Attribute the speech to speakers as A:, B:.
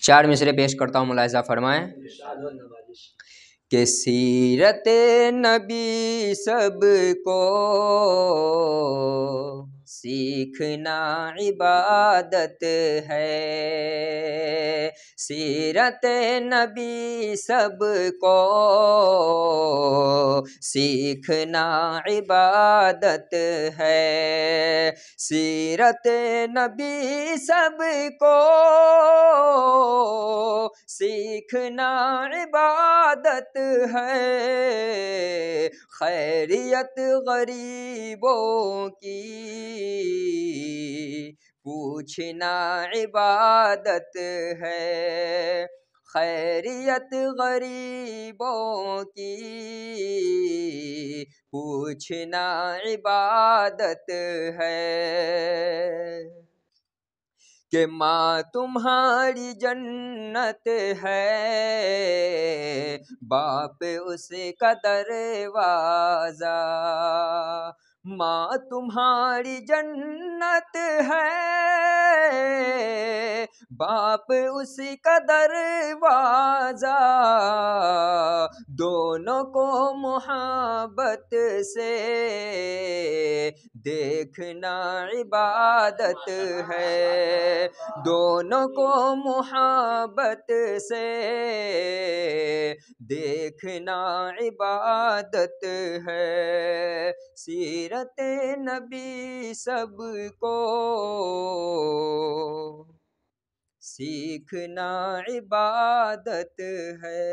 A: 4 مصرے پیش کرتا ہوں، ملاحظہ فرمائیں کہ سیرت نبی سب کو سیکھنا عبادت ہے، سیرت نبی سب کو سیکھنا عبادت ہے، سیرت نبی سب کو سیکھنا عبادت ہے، خیریت غریبوں کی پوچھنا عبادت ہے، خیریت غریبوں کی پوچھنا عبادت ہے، کہ ماں تمہاری جنت ہے، باپ اس کا دروازہ، ماں تمہاری جنت ہے، باپ اس کا دروازہ، دونوں کو محبت سے دیکھنا عبادت ہے، دونوں کو محبت سے دیکھنا عبادت ہے، سیرت نبی سب کو سیکھنا عبادت ہے۔